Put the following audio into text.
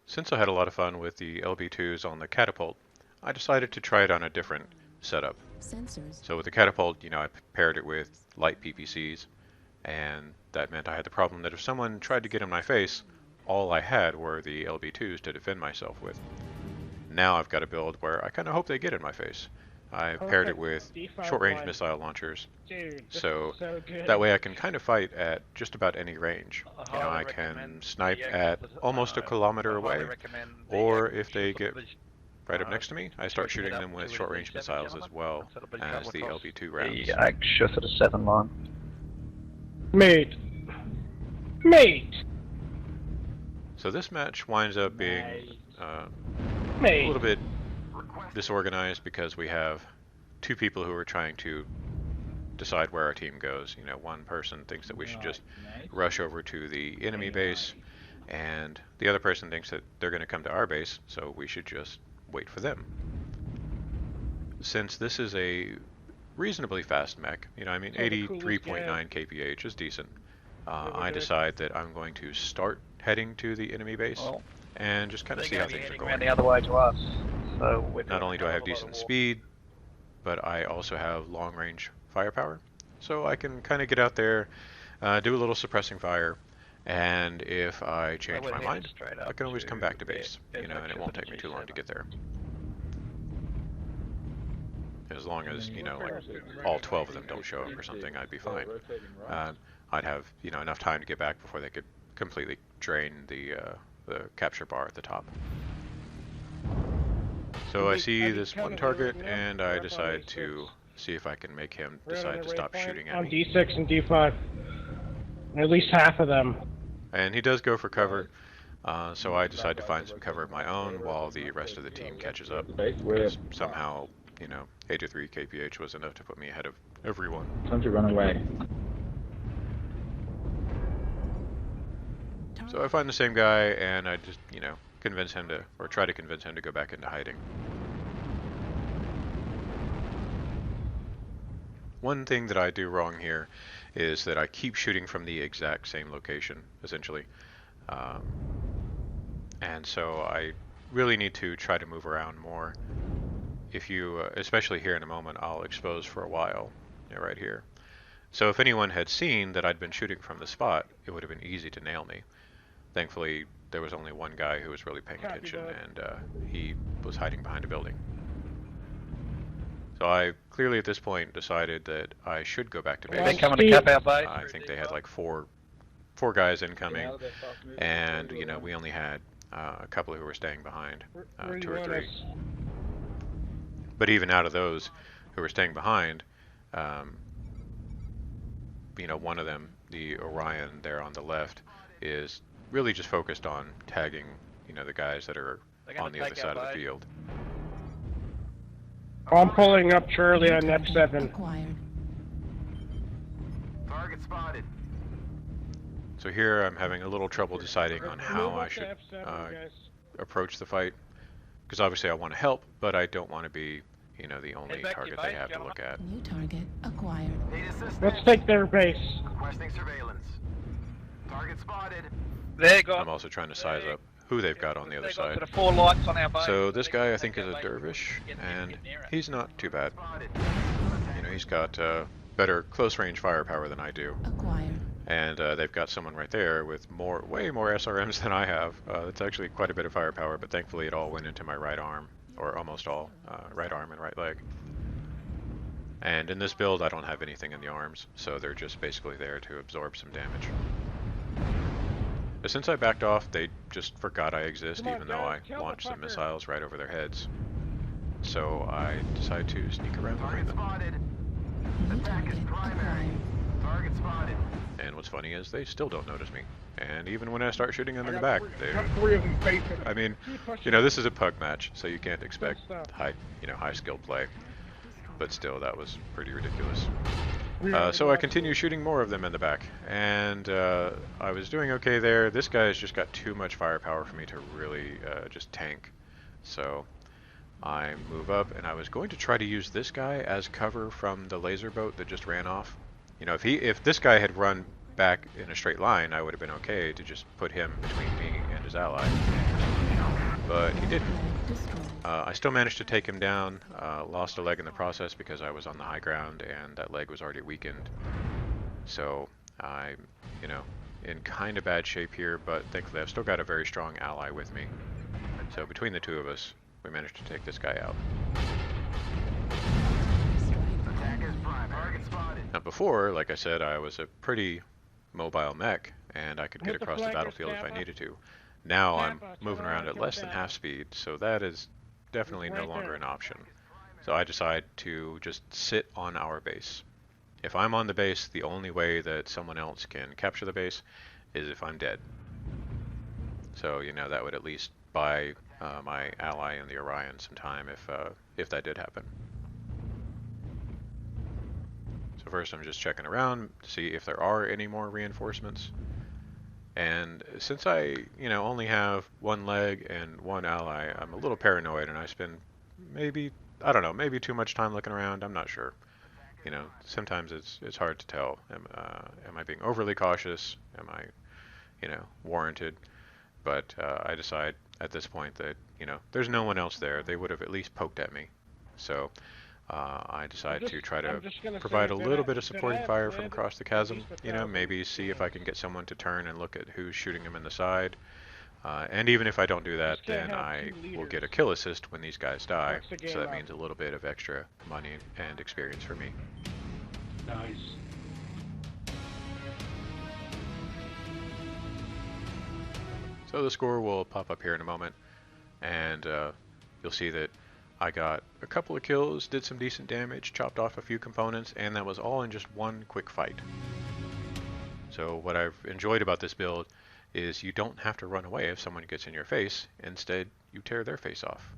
Since I had a lot of fun with the LB2s on the catapult, I decided to try it on a different setup. Sensors. So with the catapult, I paired it with light PPCs, and that meant I had the problem that if someone tried to get in my face, all I had were the LB2s to defend myself with. Now I've got a build where I kind of hope they get in my face. I paired it with short-range missile launchers, Dude, so so good. that way I can kind of fight at just about any range. I can snipe at almost a kilometer away, or if they get right up next to me, I start shooting them with short-range missiles as well as the LB2 rounds. The extra for the 7 line. Mate. Mate. So this match winds up being a Mate. little bit disorganized because we have two people who are trying to decide where our team goes. One person thinks that we should just rush over to the enemy base, and the other person thinks that they're going to come to our base, so we should just wait for them. Since this is a reasonably fast mech, 83.9 kph is decent. I decide that I'm going to start heading to the enemy base and just kind of see how things are going. The other way to us. So not only do I have decent speed, but I also have long-range firepower, so I can kind of get out there, do a little suppressing fire, and if I change my mind, I can always come back to base, and it won't take me too long to get there. As long as, like all 12 of them don't show up or something, I'd be fine. I'd have, enough time to get back before they could completely drain the capture bar at the top. So I see this one target, and I decide to see if I can make him decide to stop shooting at me. On D6 and D5. At least half of them. And he does go for cover, so I decide to find some cover of my own while the rest of the team catches up. Because somehow, 83 kph was enough to put me ahead of everyone. Time to run away. So I find the same guy, and I just, convince him to, or try to convince him to go back into hiding. One thing that I do wrong here is that I keep shooting from the exact same location, essentially. And so I really need to try to move around more. If you, especially here in a moment, I'll expose for a while, right here. So if anyone had seen that I'd been shooting from the spot, it would have been easy to nail me. Thankfully, there was only one guy who was really paying attention, and he was hiding behind a building. So I clearly at this point decided that I should go back to base. They coming to cap our base. I think they had like four guys incoming, and we only had a couple who were staying behind, 2 or 3. But even out of those who were staying behind, one of them, the Orion there on the left, is really just focused on tagging, the guys that are on the other side of the field. I'm pulling up Charlie on net 7. Acquired. Target spotted. So here I'm having a little trouble deciding on how I should approach the fight, because obviously I want to help, but I don't want to be, the only target they have to look at. New target acquired. Let's take their base. Requesting surveillance. Target spotted. There, got. I'm also trying to size up who they've got on the other side. The 4 lights on our base. So this guy I think is a dervish, and he's not too bad. He's got better close-range firepower than I do. Acquired. And they've got someone right there with way more SRMs than I have. It's actually quite a bit of firepower, but thankfully it all went into my right arm, or almost all, right arm and right leg. And in this build I don't have anything in the arms, so they're just basically there to absorb some damage. But since I backed off, they just forgot I exist, even though I launched some missiles right over their heads. So I decided to sneak around behind them. New target acquired. Target spotted. And what's funny is they still don't notice me. And even when I start shooting them in the back, I mean, this is a pug match, so you can't expect high skill play. But still, that was pretty ridiculous. So I continue shooting more of them in the back, and I was doing okay there. This guy's just got too much firepower for me to really just tank. So I move up, and I was going to try to use this guy as cover from the laser boat that just ran off. If this guy had run back in a straight line, I would have been okay to just put him between me and his ally. but he didn't. Leg destroyed. I still managed to take him down, lost a leg in the process because I was on the high ground and that leg was already weakened. So I'm, you know, in kind of bad shape here, but thankfully I've still got a very strong ally with me. So between the two of us, we managed to take this guy out. Attack is prime. Target spotted. Now before, like I said, I was a pretty mobile mech and I could get Hit the across the flanker, battlefield if I Stabber. needed to. Now I'm Stabber, moving turn around around, at come less than down. half speed, so that is definitely no Right longer there. an option. So I decide to just sit on our base. If I'm on the base, the only way that someone else can capture the base is if I'm dead. So, you know, that would at least buy my ally in the Orion some time if that did happen. So first I'm just checking around to see if there are any more reinforcements. And since I, you know, only have one leg and one ally, I'm a little paranoid and I spend maybe, I don't know, maybe too much time looking around. I'm not sure. You know, sometimes it's hard to tell. Am I being overly cautious? Am I, you know, warranted? But I decide at this point that, you know, there's no one else there. They would have at least poked at me. So I decide to try to provide a little bit of supporting fire from across the chasm. You know, maybe see if I can get someone to turn and look at who's shooting them in the side. And even if I don't do that, then I will get a kill assist when these guys die. So that means a little bit of extra money and experience for me. Nice. So the score will pop up here in a moment, and you'll see that I got a couple of kills, did some decent damage, chopped off a few components, and that was all in just one quick fight. So what I've enjoyed about this build is you don't have to run away if someone gets in your face. Instead, you tear their face off.